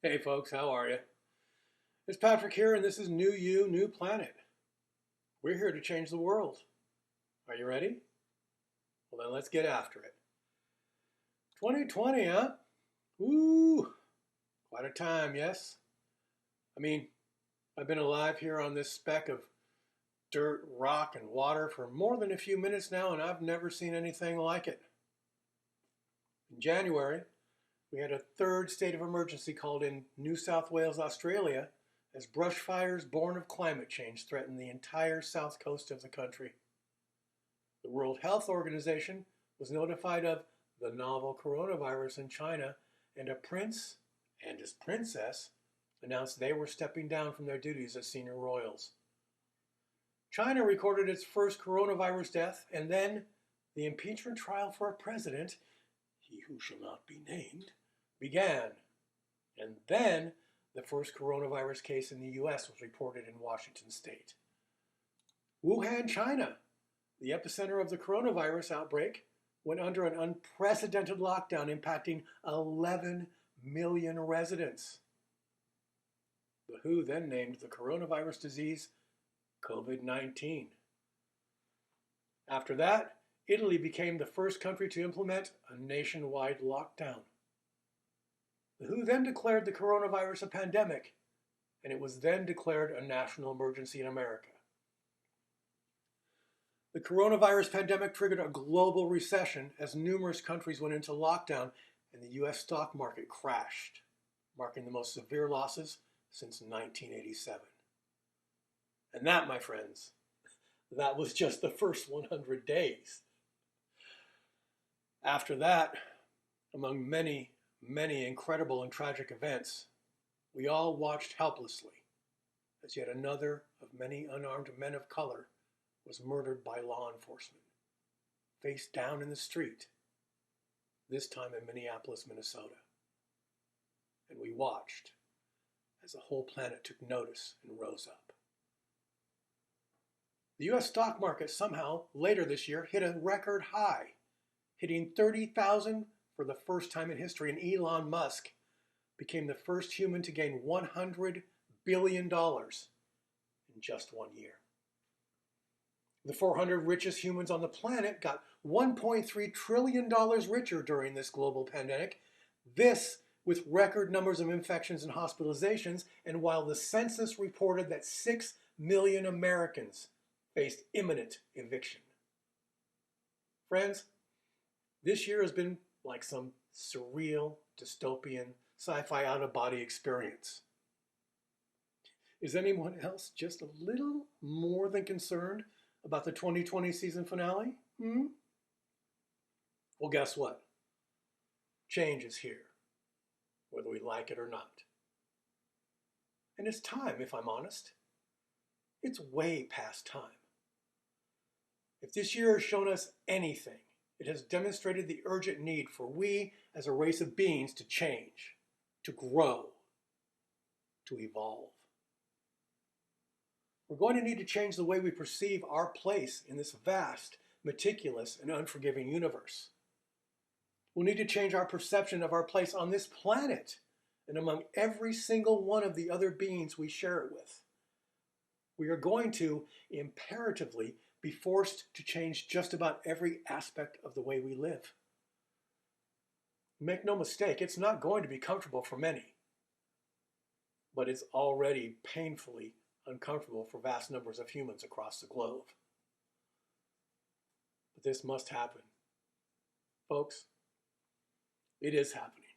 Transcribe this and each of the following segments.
Hey folks, how are you? It's Patrick here, and this is New You, New Planet. We're here to change the world. Are you ready? Well, then let's get after it. 2020, huh? Woo! Quite a time, yes? I mean, I've been alive here on this speck of dirt, rock, and water for more than a few minutes now, and I've never seen anything like it. In January, we had a third state of emergency called in New South Wales, Australia, as brush fires born of climate change threaten the entire south coast of the country. The World Health Organization was notified of the novel coronavirus in China, and a prince and his princess announced they were stepping down from their duties as senior royals. China recorded its first coronavirus death, and then the impeachment trial for a president, he who shall not be named, began. And then the first coronavirus case in the US was reported in Washington state. Wuhan, China, the epicenter of the coronavirus outbreak, went under an unprecedented lockdown impacting 11 million residents. The WHO then named the coronavirus disease COVID-19. After that, Italy became the first country to implement a nationwide lockdown. The WHO then declared the coronavirus a pandemic, and it was then declared a national emergency in America. The coronavirus pandemic triggered a global recession as numerous countries went into lockdown, and the US stock market crashed, marking the most severe losses since 1987. And that, my friends, that was just the first 100 days. After that, among many incredible and tragic events, we all watched helplessly as yet another of many unarmed men of color was murdered by law enforcement, face down in the street, this time in Minneapolis, Minnesota. And we watched as the whole planet took notice and rose up. The US stock market somehow, later this year, hit a record high, hitting 30,000 for the first time in history, and Elon Musk became the first human to gain $100 billion in just 1 year. The 400 richest humans on the planet got $1.3 trillion richer during this global pandemic, this with record numbers of infections and hospitalizations, and while the census reported that 6 million Americans faced imminent eviction. Friends, this year has been like some surreal, dystopian, sci-fi out-of-body experience. Is anyone else just a little more than concerned about the 2020 season finale? Well, guess what? Change is here, whether we like it or not. And it's time, if I'm honest. It's way past time. If this year has shown us anything, it has demonstrated the urgent need for we as a race of beings to change, to grow, to evolve. We're going to need to change the way we perceive our place in this vast, meticulous, and unforgiving universe. We'll need to change our perception of our place on this planet and among every single one of the other beings we share it with. We are going to imperatively be forced to change just about every aspect of the way we live. Make no mistake, it's not going to be comfortable for many, but it's already painfully uncomfortable for vast numbers of humans across the globe. But this must happen. Folks, it is happening.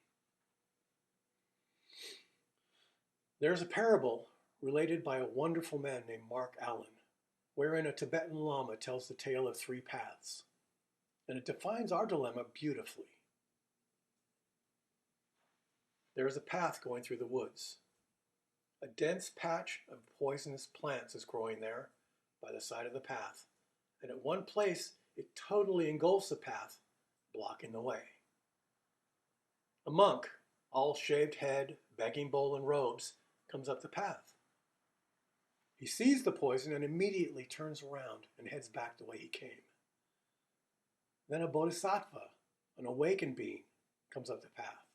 There's a parable related by a wonderful man named Mark Allen, wherein a Tibetan Lama tells the tale of three paths, and it defines our dilemma beautifully. There is a path going through the woods. A dense patch of poisonous plants is growing there by the side of the path, and at one place it totally engulfs the path, blocking the way. A monk, all shaved head, begging bowl, and robes, comes up the path. He sees the poison and immediately turns around and heads back the way he came. Then a bodhisattva, an awakened being, comes up the path.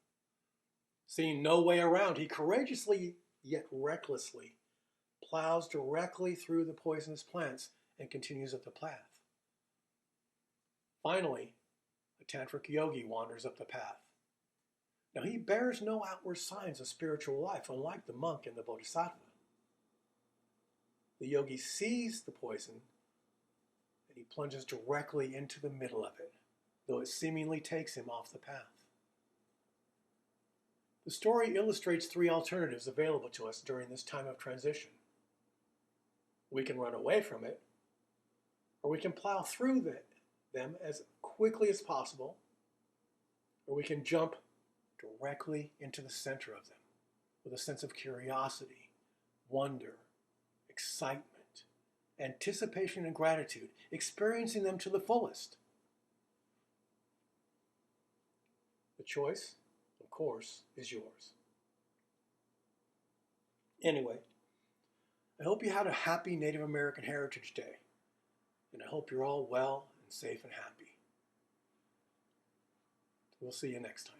Seeing no way around, he courageously yet recklessly plows directly through the poisonous plants and continues up the path. Finally, a tantric yogi wanders up the path. Now, he bears no outward signs of spiritual life, unlike the monk and the bodhisattva. The yogi sees the poison and he plunges directly into the middle of it, though it seemingly takes him off the path. The story illustrates three alternatives available to us during this time of transition. We can run away from it, or we can plow through them as quickly as possible, or we can jump directly into the center of them with a sense of curiosity, wonder, excitement, anticipation, and gratitude, experiencing them to the fullest. The choice, of course, is yours. Anyway, I hope you had a happy Native American Heritage Day, and I hope you're all well and safe and happy. We'll see you next time.